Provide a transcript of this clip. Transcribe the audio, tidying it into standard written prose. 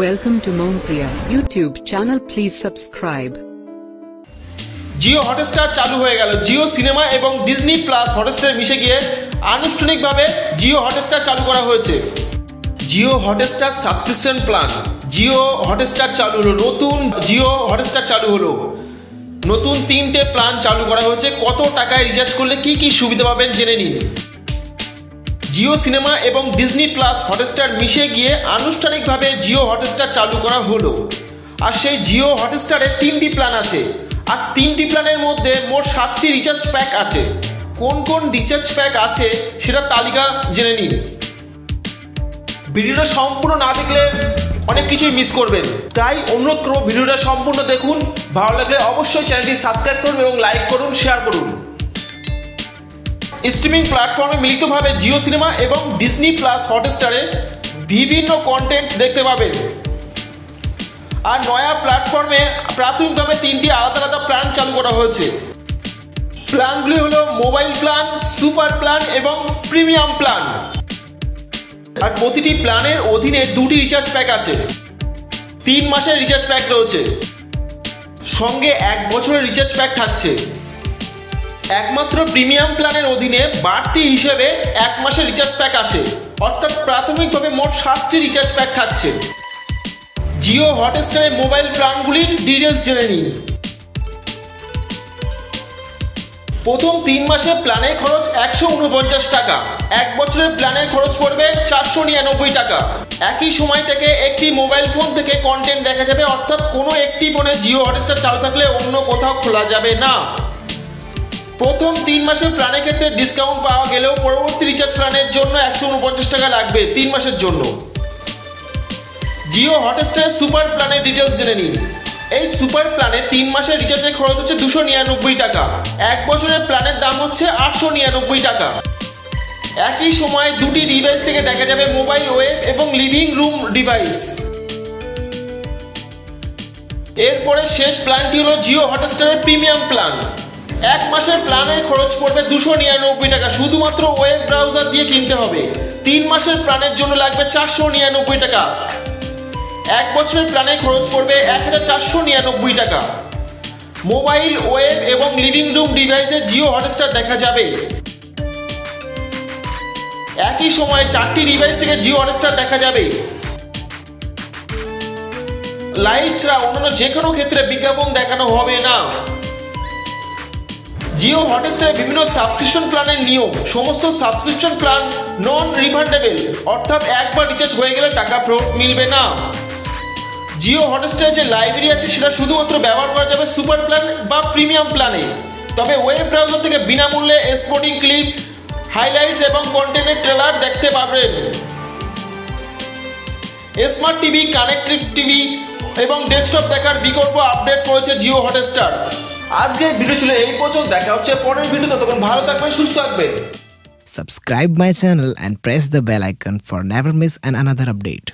Welcome to Mompriya YouTube channel. Please subscribe. Jio Hotstar চালু হয়ে গেল। জিও সিনেমা এবং ডিজনি প্লাস হটস্টার মিশে গিয়ে আনুষ্ঠানিকভাবে জিও হটস্টার চালু করা হয়েছে। Jio Hotstar subscription plan, Jio Hotstar চালু হলো। নতুন জিও হটস্টার চালু হলো। নতুন 3টে প্ল্যান চালু করা হয়েছে। কত টাকায় রিচার্জ করলে কি কি সুবিধা পাবেন জেনে নিন। জিও সিনেমা এবং ডিজনি প্লাস হটস্টার মিশে গিয়ে আনুষ্ঠানিকভাবে জিও হটস্টার চালু করা হলো। আর সেই জিও হটস্টারে 3টি প্ল্যান আছে। আর 3টি প্ল্যানের মধ্যে মোট 7টি রিচার্জ প্যাক আছে। কোন কোন রিচার্জ প্যাক আছে সেটা তালিকা জেনে নিন। ভিডিওটা সম্পূর্ণ না দেখলে অনেক কিছুই মিস করবেন, তাই অনুরোধ করব ভিডিওটা সম্পূর্ণ দেখুন। ভালো লাগলে অবশ্যই চ্যানেলটি সাবস্ক্রাইব করুন এবং লাইক করুন, শেয়ার করুন। স্ট্রিমিং প্ল্যাটফর্মে মিলিতভাবে জিও সিনেমা এবং ডিজনি প্লাস হটস্টারে বিভিন্ন কন্টেন্ট দেখতে পাবেন। আর নয়া প্ল্যাটফর্মে প্রাথমিকভাবে 3টি আলাদা আলাদা প্ল্যান চালু করা হয়েছে। প্ল্যানগুলি হলো মোবাইল প্ল্যান, সুপার প্ল্যান এবং প্রিমিয়াম প্ল্যান। আর প্রতিটি প্ল্যানের অধীনে 2টি রিচার্জ প্যাক আছে। 3 মাসের রিচার্জ প্যাক রয়েছে, সঙ্গে 1 বছরের রিচার্জ প্যাক থাকছে। একমাত্র প্রিমিয়াম প্ল্যানের অধীনে বাড়তি হিসেবে 1 মাসের রিচার্জ প্যাক আছে। অর্থাৎ প্রাথমিকভাবে মোট 7টি রিচার্জ প্যাক থাকছে। জিও হটস্টারের মোবাইল প্ল্যানগুলির ডিটেলস জেনে নিন। প্রথম 3 মাসের প্ল্যানের খরচ 149 টাকা। 1 বছরের প্ল্যানের খরচ পড়বে 499 টাকা। একই সময় থেকে একটি মোবাইল ফোন থেকে কন্টেন্ট দেখা যাবে, অর্থাৎ কোনো একটি ফোনে জিও হটস্টার চালু থাকলে অন্য কোথাও খোলা যাবে না। প্রথম 3 মাসের প্ল্যানের ক্ষেত্রে ডিসকাউন্ট পাওয়া গেলেও পরবর্তী রিচার্জ প্ল্যানের জন্য 149 টাকা লাগবে 3 মাসের জন্য। জিও হটস্টারের সুপার প্ল্যানের ডিটেলস জেনে নিন। এই সুপার প্ল্যানে 3 মাসের রিচার্জের খরচ হচ্ছে 299 টাকা। 1 বছরের প্ল্যানের দাম হচ্ছে 899 টাকা। একই সময় 2টি ডিভাইস থেকে দেখা যাবে মোবাইল, ওয়েব এবং লিভিং রুম ডিভাইস। এরপরে শেষ প্ল্যানটি হলো জিও হটস্টারের প্রিমিয়াম প্ল্যান। 1 মাসের প্ল্যানের খরচ পড়বে 299 টাকা। শুধুমাত্র ওয়েব ব্রাউজার দিয়ে কিনতে হবে। 3 মাসের প্ল্যানের জন্য লাগবে 499 টাকা। 1 বছরের প্ল্যানে খরচ পড়বে 1499 টাকা। মোবাইল, ওয়েব এবং লিভিং রুম ডিভাইসে জিও হটস্টার দেখা যাবে। একই সময়ে 4টি ডিভাইস থেকে জিও হটস্টার দেখা যাবে। লাইভ ছাড়া অন্যান্য যে কোনো ক্ষেত্রে বিজ্ঞাপন দেখানো হবে না। জিও হটস্টারের বিভিন্ন সাবস্ক্রিপশন প্ল্যানের নিয়ম। সমস্ত সাবস্ক্রিপশন প্ল্যান নন রিফান্ডেবল, অর্থাৎ একবার রিচার্জ হয়ে গেলে টাকা ফেরত মিলবে না। জিও হটস্টারের যে লাইব্রেরি আছে সেটা শুধুমাত্র ব্যবহার করা যাবে সুপার প্ল্যান বা প্রিমিয়াম প্ল্যানে। তবে ওয়েব ব্রাউজার থেকে বিনামূল্যে স্পোর্টিং ক্লিপ, হাইলাইটস এবং কন্টেন্টের ট্রেলার দেখতে পাবেন। স্মার্ট টিভি, কানেক্টেড টিভি এবং ডেস্কটপ দেখার বিকল্প আপডেট করেছে জিও হটস্টার। আজকের ভিডিও ছিল এই পর্যন্ত। দেখা হচ্ছে পরের ভিডিওতে। ততক্ষণ ভালো থাকবেন, সুস্থ থাকবেন। Subscribe my channel and press the bell icon for never miss another update.